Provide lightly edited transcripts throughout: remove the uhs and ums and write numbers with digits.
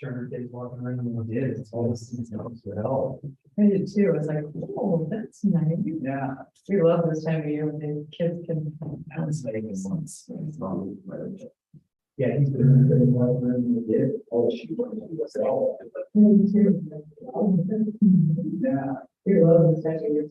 Turner kids walking around and we did, it's all the things that would help. I did too. I was like, oh, that's nice. Yeah. We love this time of year when the kids can. That was Vegas once. It's probably right. Yeah, he's been really well, and we did. Oh, she was all. Me too. Yeah. We love this time of year.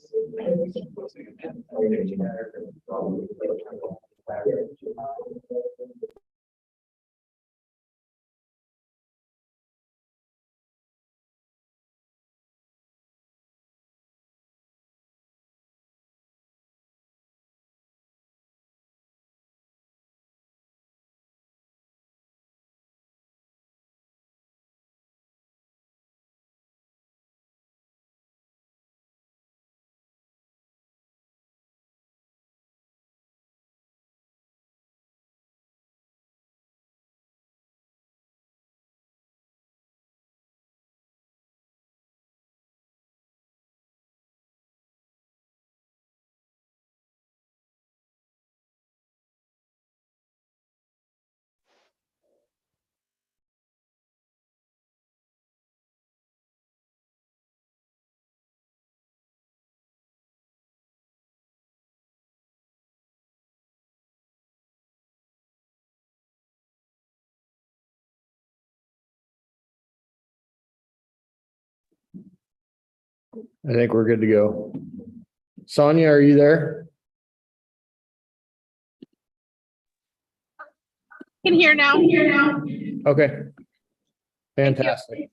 I think we're good to go. Sonia, are you there? Can hear now. Okay. Fantastic.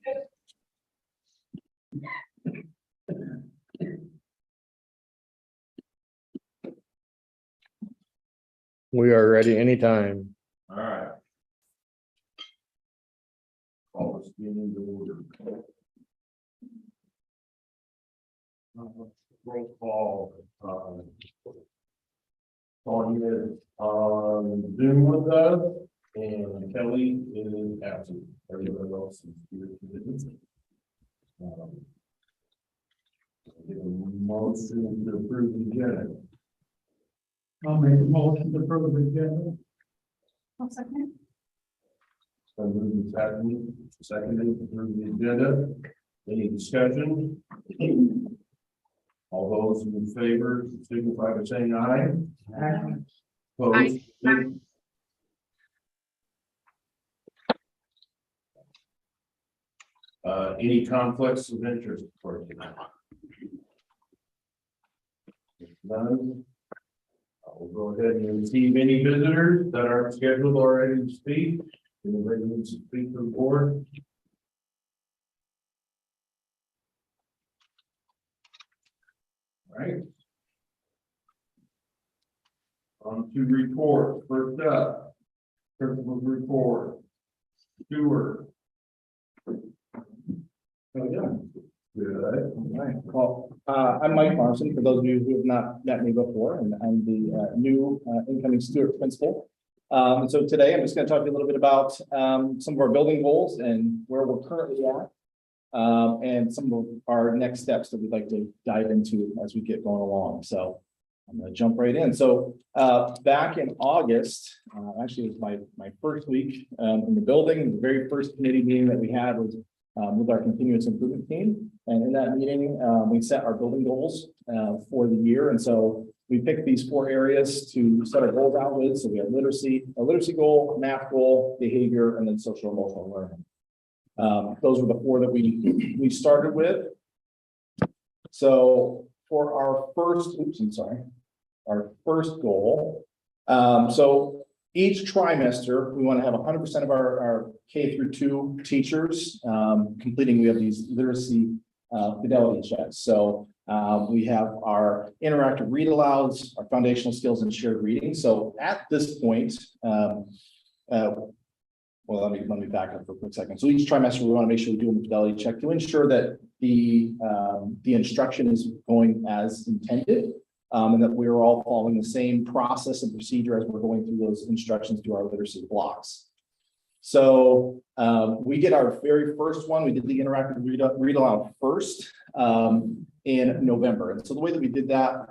We are ready anytime. All right. Call this meeting to order. Roll call, Sonia on Zoom with us, and Kelly is absent. Everybody else is here today. Give a motion to approve the agenda. I'll make a motion to approve the agenda. So moving seconded to approve the agenda. Any discussion? All those in favor signify by saying aye. Opposed? Any conflicts of interest for tonight? None. We'll go ahead and receive any visitors that aren't scheduled already to speak. Anybody needs to speak to the board? All right. On to report. First up, principal's report. Stewart. How you doing? Good. All right, well, I'm Mike Marson, for those of you who have not met me before, and I'm the new incoming Stewart principal. So today I'm just going to talk to you a little bit about some of our building goals and where we're currently at, and some of our next steps that we'd like to dive into as we get going along. So I'm going to jump right in. So back in August, actually it was my first week in the building. The very first committee meeting that we had was with our continuous improvement team. And in that meeting, we set our building goals for the year. And so we picked these 4 areas to set our goals out with. So we have literacy, a literacy goal, math goal, behavior, and then social emotional learning. Those were the 4 that we started with. So for our first, our first goal. So each trimester, we want to have 100% of our K through 2 teachers completing. We have these literacy fidelity checks. So we have our interactive read alouds, our foundational skills, and shared reading. So at this point, well, let me back up for a quick second. So each trimester, we want to make sure we do a fidelity check to ensure that the instruction is going as intended. And that we're all following the same process and procedure as we're going through those instructions through our literacy blocks. So we get our very first one. We did the interactive read aloud first in November. And so the way that we did that,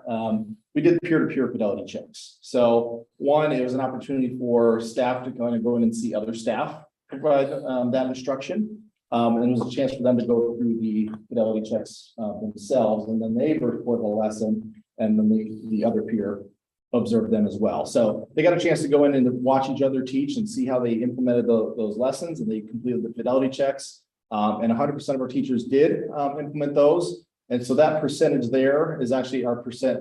we did peer-to-peer fidelity checks. So one, it was an opportunity for staff to kind of go in and see other staff provide that instruction. And it was a chance for them to go through the fidelity checks themselves, and then they report the lesson, and then the other peer observed them as well. So they got a chance to go in and watch each other teach and see how they implemented those lessons, and they completed the fidelity checks. And 100% of our teachers did implement those. And so that percentage there is actually our percent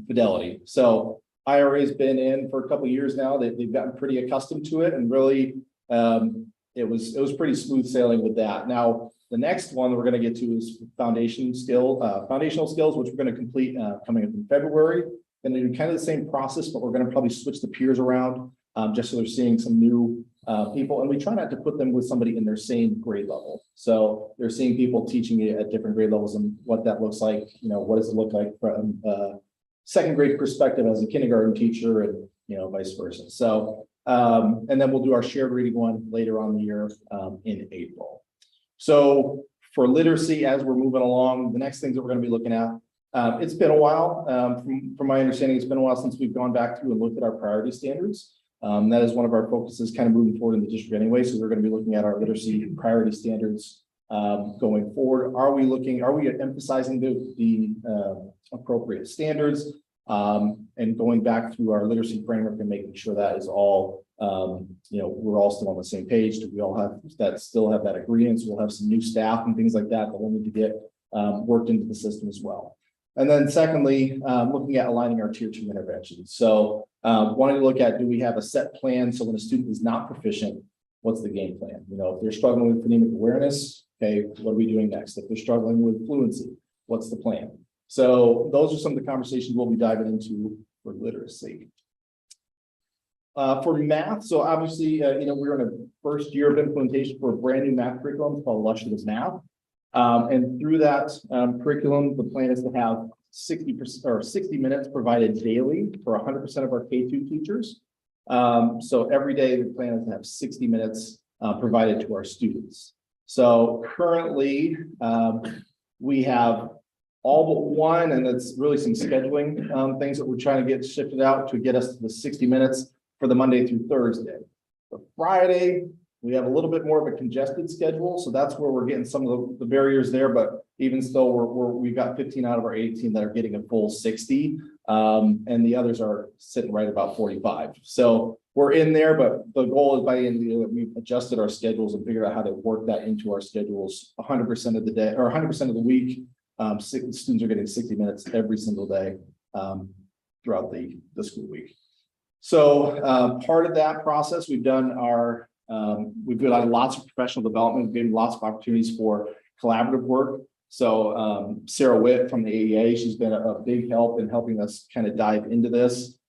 fidelity. So IRA has been in for a couple of years now. They've gotten pretty accustomed to it, and really it was pretty smooth sailing with that. Now, the next one that we're going to get to is foundational skills, which we're going to complete coming up in February. And do kind of the same process, but we're going to probably switch the peers around just so they're seeing some new people. And we try not to put them with somebody in their same grade level. So they're seeing people teaching it at different grade levels and what that looks like. You know, what does it look like from second grade perspective as a kindergarten teacher, and vice versa. So and then we'll do our shared reading one later on in the year in April. So for literacy, as we're moving along, the next things that we're going to be looking at. It's been a while, from my understanding, it's been a while since we've gone back through and looked at our priority standards. That is one of our focuses kind of moving forward in the district anyway. So we're going to be looking at our literacy priority standards going forward. Are we emphasizing the appropriate standards and going back through our literacy framework and making sure that is all, we're all still on the same page? Do we all still have that agreement? So we'll have some new staff and things like that that we'll need to get worked into the system as well. And then secondly, looking at aligning our tier 2 interventions. So wanting to look at, do we have a set plan? So when a student is not proficient, what's the game plan? If they're struggling with phonemic awareness, okay, what are we doing next? If they're struggling with fluency, what's the plan? So those are some of the conversations we'll be diving into for literacy. For math, so obviously, we're in a first year of implementation for a brand new math curriculum called Illustrative Math. And through that curriculum, the plan is to have 60% or 60 minutes provided daily for 100% of our K-2 teachers. So every day the plan is to have 60 minutes provided to our students. So currently we have all but one, and it's really some scheduling things that we're trying to get shifted out to get us to the 60 minutes for the Monday through Thursday. For Friday, we have a little bit more of a congested schedule, so that's where we're getting some of the barriers there. But even still, we've got 15 out of our 18 that are getting a full 60, and the others are sitting right about 45. So we're in there, but the goal is by the end of the year that we've adjusted our schedules and figured out how to work that into our schedules 100% of the day or 100% of the week. Students are getting 60 minutes every single day throughout the school week. So part of that process, we've done lots of professional development. We've given lots of opportunities for collaborative work. So Sarah Witt from the AEA, she's been a big help in helping us kind of dive into this.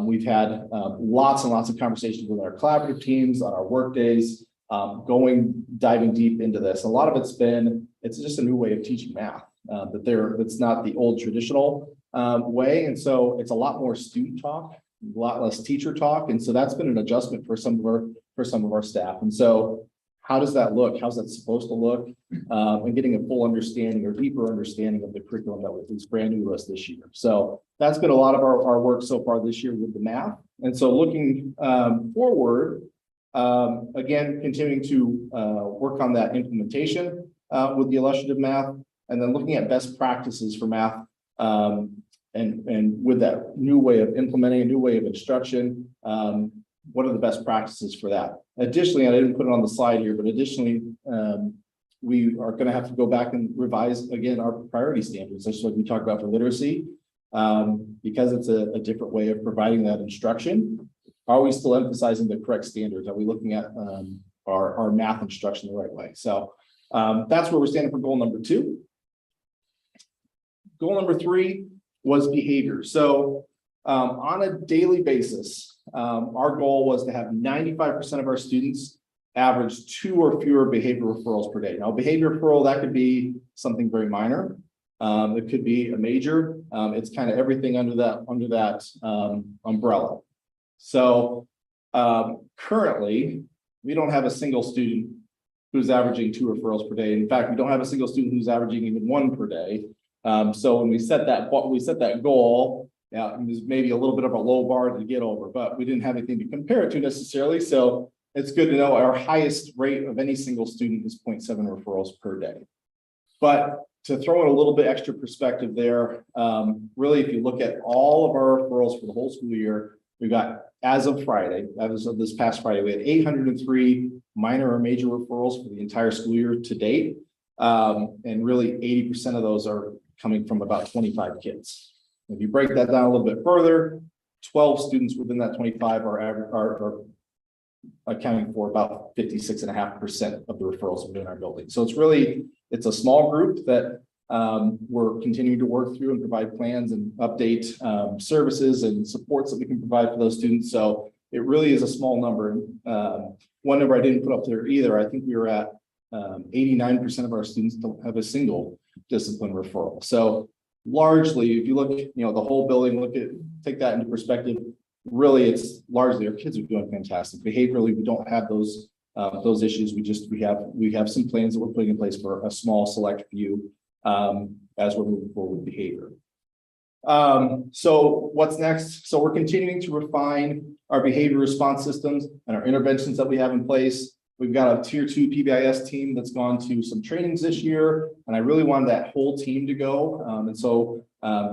We've had lots and lots of conversations with our collaborative teams on our work days, diving deep into this. A lot of it's just a new way of teaching math, that's not the old traditional way. And so it's a lot more student talk, a lot less teacher talk. And so that's been an adjustment for some of our staff. And so how does that look? How's that supposed to look? And getting a full understanding or deeper understanding of the curriculum that was brand new to us this year. So that's been a lot of our work so far this year with the math. And so looking forward, again, continuing to work on that implementation with the illustrative math, and then looking at best practices for math. And with that new way of implementing a new way of instruction, what are the best practices for that? Additionally, I didn't put it on the slide here, but additionally, we are going to have to go back and revise again our priority standards, just like we talked about for literacy, because it's a different way of providing that instruction. Are we still emphasizing the correct standards? Are we looking at our math instruction the right way? So that's where we're standing for goal number 2. Goal number 3 was behavior. So on a daily basis, our goal was to have 95% of our students average 2 or fewer behavior referrals per day. Now, behavior referral, that could be something very minor. It could be a major. It's kind of everything under that umbrella. So currently, we don't have a single student who's averaging 2 referrals per day. In fact, we don't have a single student who's averaging even 1 per day. So when we set that goal, it was maybe a little bit of a low bar to get over, but we didn't have anything to compare it to necessarily. So it's good to know our highest rate of any single student is 0.7 referrals per day. But to throw in a little bit extra perspective there, really, if you look at all of our referrals for the whole school year, we got, as of Friday, as of this past Friday, we had 803 minor or major referrals for the entire school year to date. And really 80% of those are coming from about 25 kids. If you break that down a little bit further, 12 students within that 25 are accounting for about 56.5% of the referrals within our building. So it's a small group that we're continuing to work through and provide plans and update services and supports that we can provide for those students. So it really is a small number. One number I didn't put up there either. I think we were at 89% of our students don't have a single discipline referral. So largely, if you look, the whole building, take that into perspective. Really, it's largely our kids are doing fantastic. Behaviorally, we don't have those issues. We have some plans that we're putting in place for a small select few as we're moving forward with behavior. So what's next? So we're continuing to refine our behavior response systems and our interventions that we have in place. We've got a tier 2 PBIS team that's gone to some trainings this year, and I really wanted that whole team to go. And so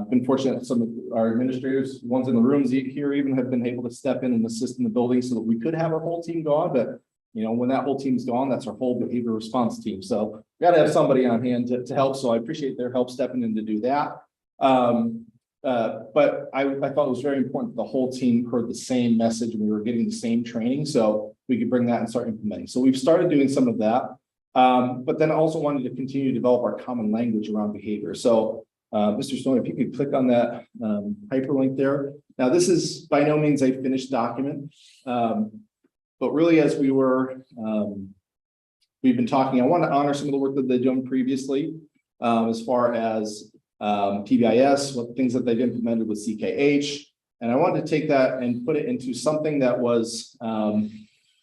been fortunate that some of our administrators, ones in the rooms here, even have been able to step in and assist in the building so that we could have our whole team gone. But when that whole team's gone, that's our whole behavior response team. So we got to have somebody on hand to help. So I appreciate their help stepping in to do that. But I thought it was very important that the whole team heard the same message and we were getting the same training, so we could bring that and start implementing. So we've started doing some of that, but then I also wanted to continue to develop our common language around behavior. So Mr. Stone, if you could click on that hyperlink there. Now, this is by no means a finished document, but really, as we've been talking, I want to honor some of the work that they've done previously, as far as PBIS, what things that they've implemented with CKH. And I wanted to take that and put it into something that was,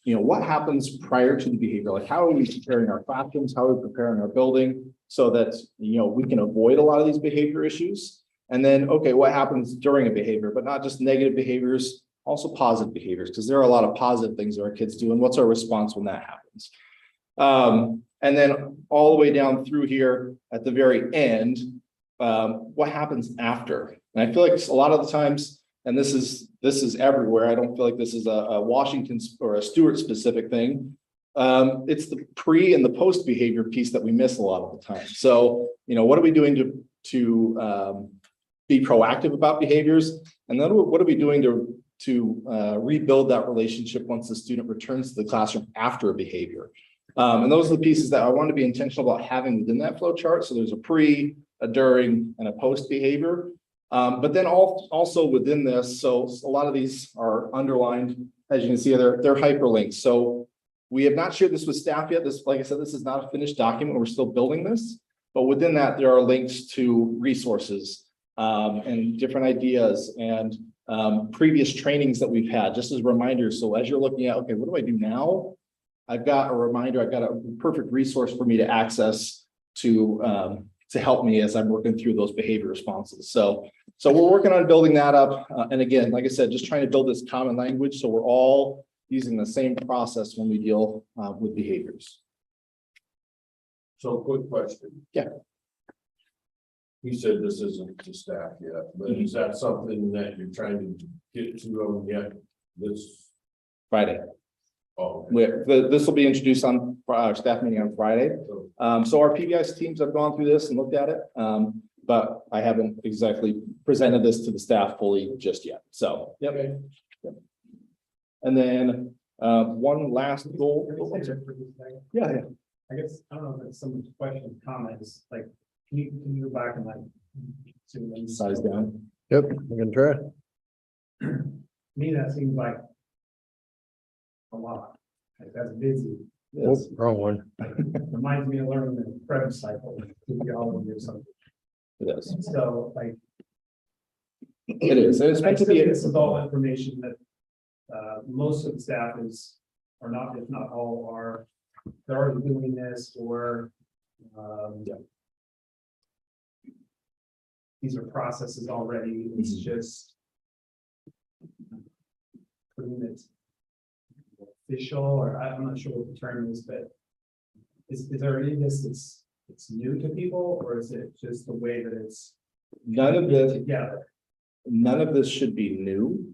what happens prior to the behavior? Like, how are we preparing our classrooms? How are we preparing our building so that, we can avoid a lot of these behavior issues? And then, okay, what happens during a behavior, but not just negative behaviors, also positive behaviors, because there are a lot of positive things that our kids do. And what's our response when that happens? And then all the way down through here at the very end, what happens after? And I feel like a lot of the times, and this is everywhere, I don't feel like this is a Washington or a Stewart specific thing. It's the pre and the post behavior piece that we miss a lot of the time. So, what are we doing to be proactive about behaviors? And then what are we doing to rebuild that relationship once the student returns to the classroom after a behavior? And those are the pieces that I want to be intentional about having within that flow chart. So there's a pre, a during, and a post behavior. But then also within this, so a lot of these are underlined, as you can see, they're hyperlinks. So we have not shared this with staff yet. This, like I said, this is not a finished document. We're still building this, but within that, there are links to resources and different ideas and previous trainings that we've had, just as reminders. So as you're looking at, okay, what do I do now? I've got a reminder, I've got a perfect resource for me to access to help me as I'm working through those behavior responses. So we're working on building that up. And again, like I said, just trying to build this common language so we're all using the same process when we deal with behaviors. So quick question. Yeah. You said this isn't to staff yet, but is that something that you're trying to get to them yet this Friday. Oh, This will be introduced on our staff meeting on Friday. So our PBIS teams have gone through this and looked at it, but I haven't exactly presented this to the staff fully just yet. So, yep. okay. And then one last goal. Yeah. I guess, I don't know if it's someone's question, comments, like, can you go back and like. Size down. Yep, we can try. To me, that seems like a lot. Like, that's busy. Oh, wrong one. Reminds me of learning the Krebs cycle, physiology or something. It is. So like. It is. It's meant to be. This is all information that most of the staff are not, if not all, are they're already doing this, or these are processes already. It's just putting it official, or I'm not sure what the term is, but is there any of this it's new to people, or is it just the way that it's None of this, together? none of this should be new.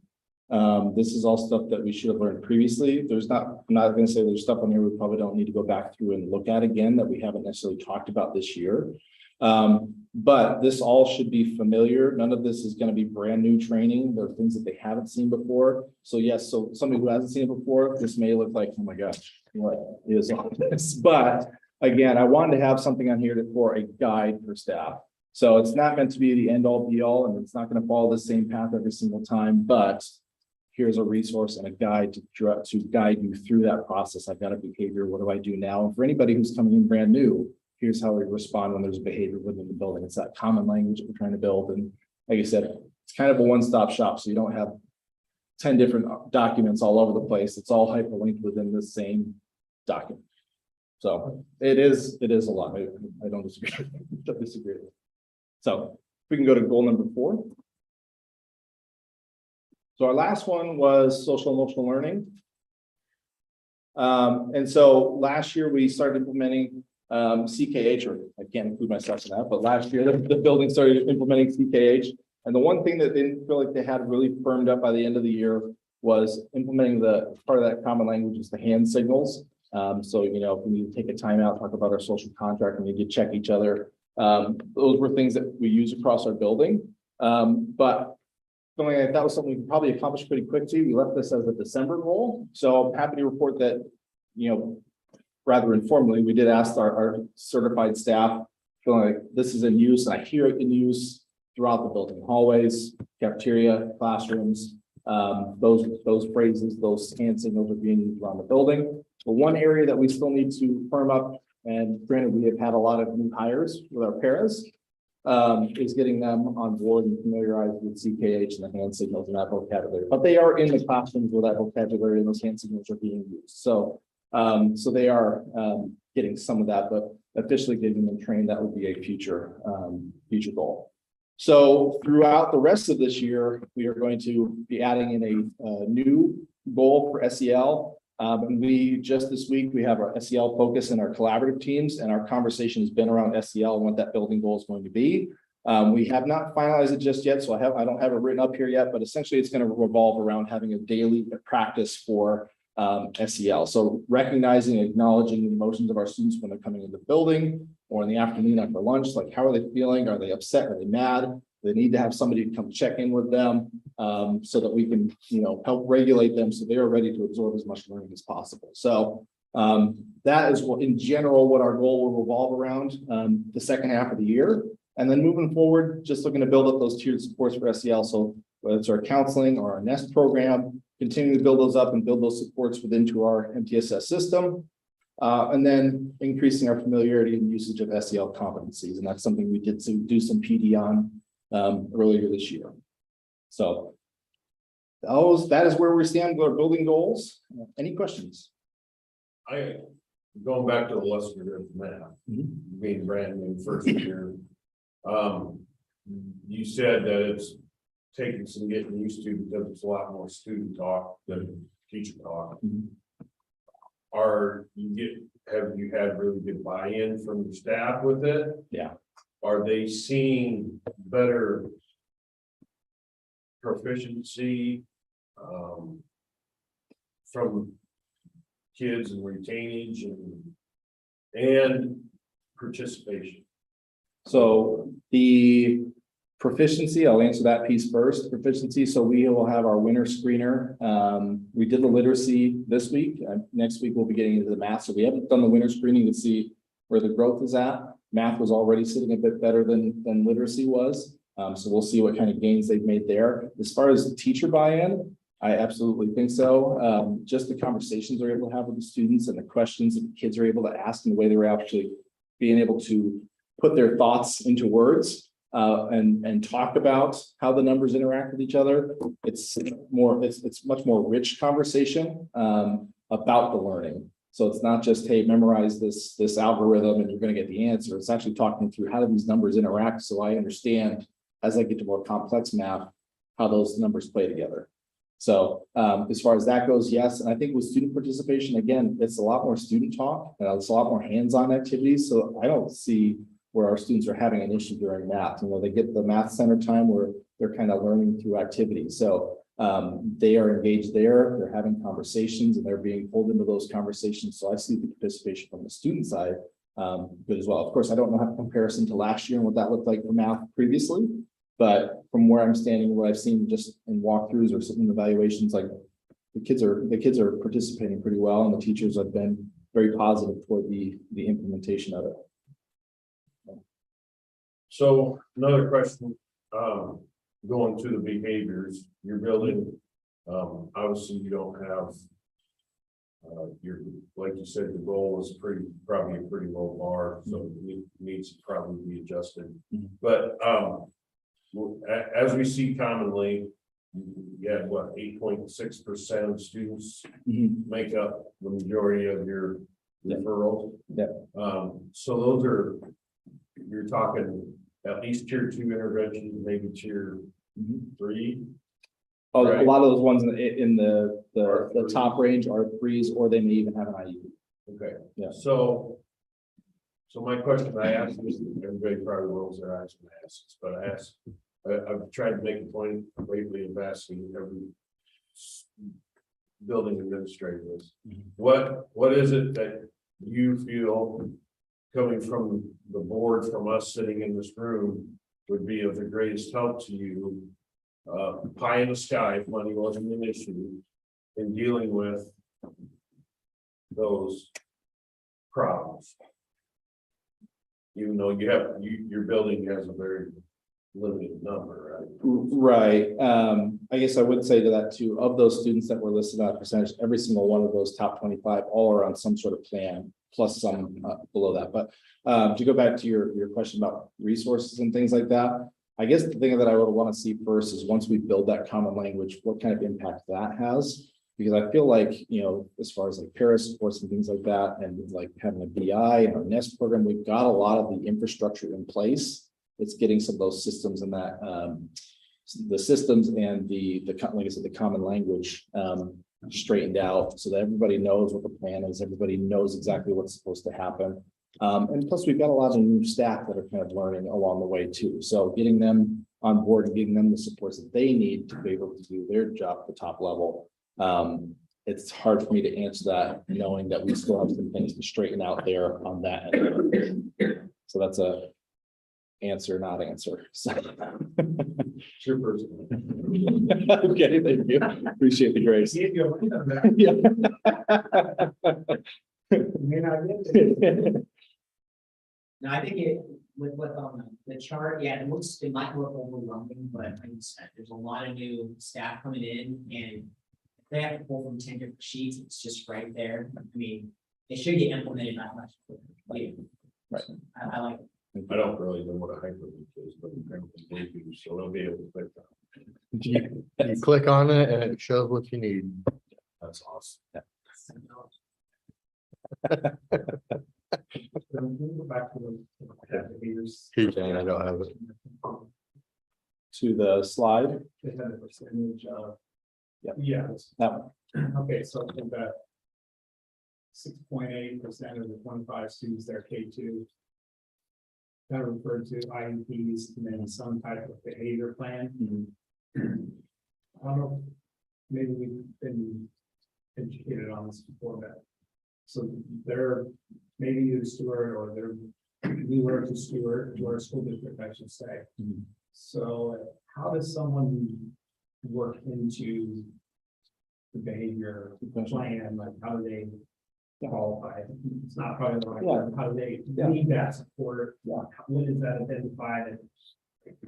This is all stuff that we should have learned previously. I'm not gonna say there's stuff on here we probably don't need to go back through and look at again that we haven't necessarily talked about this year. But this all should be familiar. None of this is gonna be brand new training. There are things that they haven't seen before. So yes, so somebody who hasn't seen it before, this may look like, oh my gosh, what is all this? But again, I wanted to have something on here for a guide for staff. So it's not meant to be the end all be all, and it's not going to follow the same path every single time, but here's a resource and a guide to guide you through that process. I've got a behavior. What do I do now? And for anybody who's coming in brand new, here's how we respond when there's a behavior within the building. It's that common language that we're trying to build. And like I said, it's kind of a one-stop shop. So you don't have 10 different documents all over the place. It's all hyperlinked within the same document. So it is a lot. I don't disagree. Don't disagree. So we can go to goal number 4. So our last one was social emotional learning. And so last year we started implementing CKH, or I can't include myself in that, but last year the building started implementing CKH. And the one thing that they didn't feel like they had really firmed up by the end of the year was implementing the part of that common language is the hand signals. So, you know, if we need to take a time out, talk about our social contract, we need to check each other. Those were things that we use across our building. But feeling like that was something we could probably accomplish pretty quickly. We left this as a December goal. So I'm happy to report that, you know, rather informally, we did ask our certified staff, feeling like this is in use, and I hear it in use throughout the building, hallways, cafeteria, classrooms. Those phrases, those hand signals are being used around the building. But one area that we still need to firm up, and granted, we have had a lot of new hires with our paras, is getting them on board and familiarized with CKH and the hand signals and that vocabulary. But they are in the classrooms where that vocabulary and those hand signals are being used. So, so they are getting some of that, but officially getting them trained, that would be a future goal. So throughout the rest of this year, we are going to be adding in a new goal for SEL. And we just this week, we have our SEL focus in our collaborative teams, and our conversation has been around SEL and what that building goal is going to be. We have not finalized it just yet, so I don't have it written up here yet, but essentially it's going to revolve around having a daily practice for SEL. So recognizing, acknowledging the emotions of our students when they're coming into the building or in the afternoon after lunch, like how are they feeling? Are they upset? Are they mad? They need to have somebody to come check in with them so that we can, you know, help regulate them so they are ready to absorb as much learning as possible. So that is what, in general, what our goal will revolve around the second half of the year. And then moving forward, just looking to build up those tiered supports for SEL. So whether it's our counseling or our NEST program, continue to build those up and build those supports within our MTSS system. And then increasing our familiarity and usage of SEL competencies. And that's something we did do some PD on earlier this year. So that is where we stand with our building goals. Any questions? Going back to the lesson of math, being brand new first year. You said that it's taking some getting used to because it's a lot more student talk than teacher talk. Have you had really good buy-in from the staff with it? Yeah. Are they seeing better proficiency from kids and retainage and participation? So the proficiency, I'll answer that piece first. Proficiency, so we will have our winter screener. We did the literacy this week. Next week we'll be getting into the math. So we haven't done the winter screening to see where the growth is at. Math was already sitting a bit better than literacy was. So we'll see what kind of gains they've made there. As far as teacher buy-in, I absolutely think so. Just the conversations they're able to have with the students and the questions that the kids are able to ask and the way they were actually being able to put their thoughts into words and talk about how the numbers interact with each other. It's much more rich conversation about the learning. So it's not just, hey, memorize this algorithm and you're going to get the answer. It's actually talking through how do these numbers interact so I understand as I get to more complex math, how those numbers play together. So as far as that goes, yes, and I think with student participation, again, it's a lot more student talk, and it's a lot more hands-on activities, so I don't see where our students are having an issue during math. You know, they get the math center time where they're kind of learning through activities. So they are engaged there, they're having conversations and they're being pulled into those conversations. So I see the participation from the student side good as well. Of course, I don't know how to comparison to last year and what that looked like for math previously, but from where I'm standing, what I've seen just in walkthroughs or some evaluations, like the kids are participating pretty well, and the teachers have been very positive toward the implementation of it. So another question, going to the behaviors, you're building, obviously you don't have. Like you said, the goal is probably a pretty low bar, so it needs to probably be adjusted. Mhm. But, as we see commonly, you have what, 8.6% of students make up the majority of your Yeah. referrals. Yeah. So those are, you're talking at least tier 2 interventions, maybe tier 3. Oh, Right. a lot of those ones in the R3. top range are threes, or they may even have an IU. Okay. Yeah. So my question I asked is, everybody probably rolls their eyes when I ask this, but I've tried to make a point lately of asking every building administrator this. What is it that you feel coming from the board, from us sitting in this room, would be of the greatest help to you? Pie in the sky, if money wasn't an issue in dealing with those problems. Even though your building has a very limited number, right? Right. I guess I would say to that too, of those students that were listed on a percentage, every single one of those top 25, all are on some sort of plan, plus some below that. But to go back to your question about resources and things like that, I guess the thing that I would want to see first is once we build that common language, what kind of impact that has. Because I feel like, you know, as far as like para supports and things like that, and like having a BI and our NEST program, we've got a lot of the infrastructure in place. It's getting some of those systems and that the systems and like I said, the common language straightened out so that everybody knows what the plan is. Everybody knows exactly what's supposed to happen. And plus, we've got a lot of new staff that are kind of learning along the way too. So getting them on board and giving them the supports that they need to be able to do their job at the top level. It's hard for me to answer that, knowing that we still have some things to straighten out there on that end. So that's a answer, not answer. So. Your person. Okay, thank you. Appreciate the grace. Yeah. No, I think with on the chart, yeah, it might look overwhelming, but like you said, there's a lot of new staff coming in, and if they have to pull from 10 different sheets, it's just right there. I mean, it should get implemented that much quicker. Right. I like it. I don't really know what a hyperlink is, but apparently they do, so they'll be able to click that. You click on it and it shows what you need. That's awesome. Go back to the behaviors. He can, I don't have it. To the slide. They had a percentage of. Yep. Yeah, That one. okay, so I think that 6.8% of the 25 students that are K2 kind of referred to IEPs and then some type of behavior plan. I don't know, maybe we've been educated on this before that. So they're maybe new to Stewart, or they're newer to Stewart, to our school district, I should say. So how does someone work into the behavior plan? Like, how do they qualify? It's not probably the right word. How do they need that support? When is that identified?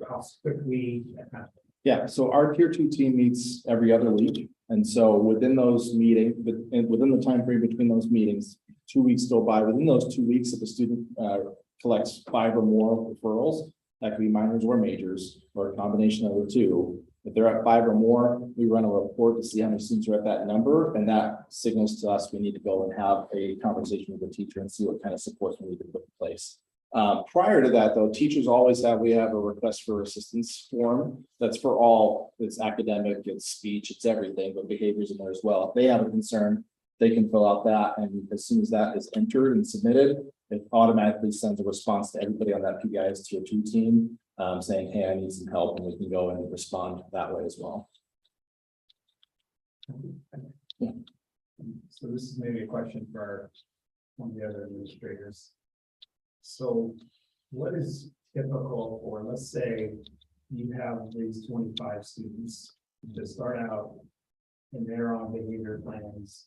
How quickly? That kind of thing. Yeah, so our tier 2 team meets every other week. And so within those meetings, within the time frame between those meetings, 2 weeks go by. Within those 2 weeks, if a student collects 5 or more referrals, that could be minors or majors, or a combination of the two. If they're at 5 or more, we run a report to see how many students are at that number, and that signals to us we need to go and have a conversation with the teacher and see what kind of supports we need to put in place. Prior to that, though, teachers always we have a request for assistance form. That's for all, it's academic, it's speech, it's everything, but behaviors in there as well. If they have a concern, they can fill out that, and as soon as that is entered and submitted, it automatically sends a response to everybody on that PBIS tier 2 team, saying, hey, I need some help, and we can go and respond that way as well. Yeah. So this is maybe a question for one of the other administrators. So what is typical for, let's say, you have these 25 students that start out and they're on behavior plans.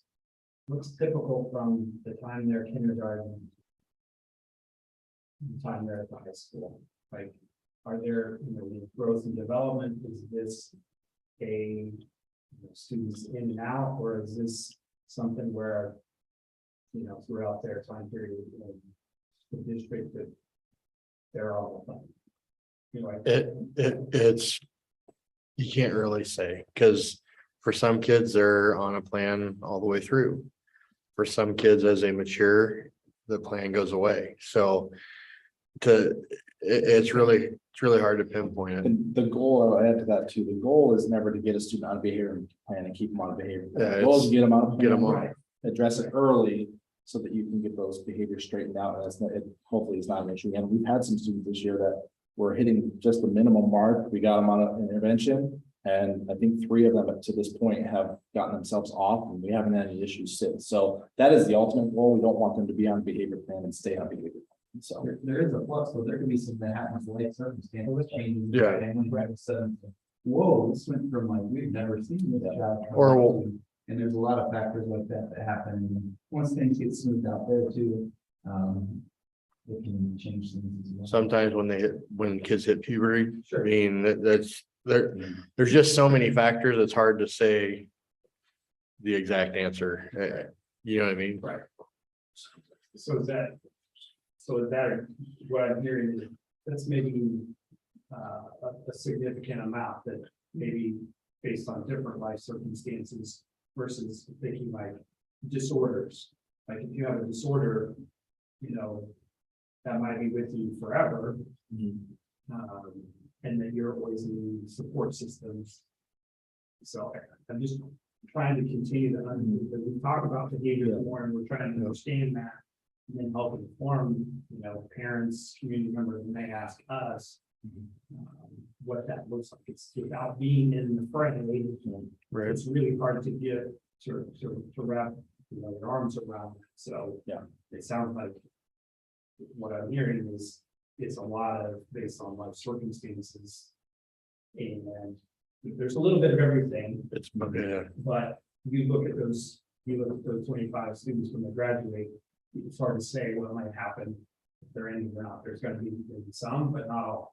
What's typical from the time they're kindergarten? The time they're at the high school, like, are there, the growth and development, is this a students in and out, or is this something where, throughout their time period, the district that they're all like, It's, you can't really say, because for some kids, they're on a plan all the way through. For some kids, as they mature, the plan goes away. So it's really hard to pinpoint it. And the goal, I'll add to that too, the goal is never to get a student on a behavior plan and keep them on a behavior plan. Yeah, The goal is to get them on a get 'em plan, on. address it early so that you can get those behaviors straightened out. And that's not, it hopefully is not an issue. And we've had some students this year that were hitting just the minimum mark. We got them on an intervention. And I think 3 of them up to this point have gotten themselves off, and we haven't had any issues since. So that is the ultimate goal. We don't want them to be on behavior plan and stay on behavior plan. So. There is a flux, so there could be something that happens late circumstances changes. Yeah. And when Brett said, whoa, this went from like, we've never seen this child. Or- And there's a lot of factors like that that happen. And once things get smoothed out there too, it can change things as well. Sometimes when kids hit puberty, I Sure. mean, there's just so many factors, it's hard to say the exact answer. You know what I mean? right. So is that what I'm hearing is that's maybe a significant amount that maybe based on different life circumstances versus thinking like disorders. Like if you have a disorder, that might be with you forever. And then you're always in support systems. So I'm just trying to continue to, that we talk about behavior more and we're trying to understand that. And then help inform, parents, community members, and they ask us. What that looks like. It's without being in the fray. Right. It's really hard to get to wrap, your arms around. So. Yeah. It sounds like. What I'm hearing is, it's a lot of based on life circumstances. And there's a little bit of everything, It's, yeah, but you look at those 25 students when they graduate, it's hard to say what might happen if they're in or not. There's gonna be maybe some, but not all.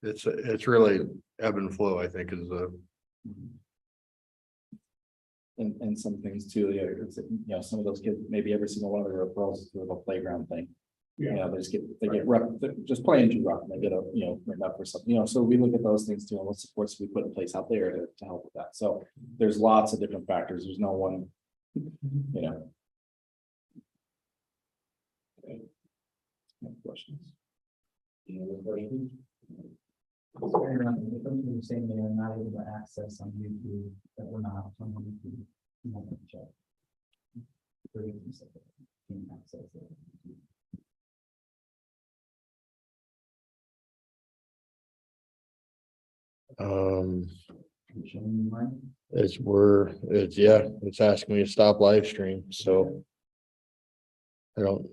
it's really ebb and flow, I think, is the. And some things too, some of those kids, maybe every single one of their referrals is through a playground thing. Yeah. They get rough, they're just playing too rough, and they get written up for something, so we look at those things too, and what supports we put in place out there to help with that. So there's lots of different factors. There's no one, No questions. If you're saying they're not able to access on YouTube, that we're not on YouTube, you might have to check. Can't access it. Showing you mine? It's asking me to stop live stream, so. I don't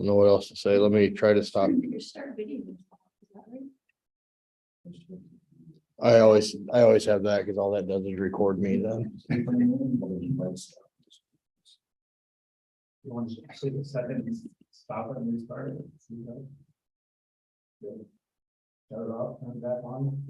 know what else to say. Let me try to stop. You start video. Is that right? I always have that because all that does is record me then. You want to take a second and stop it and restart it? See that? Good. Shut it off, turn it back on.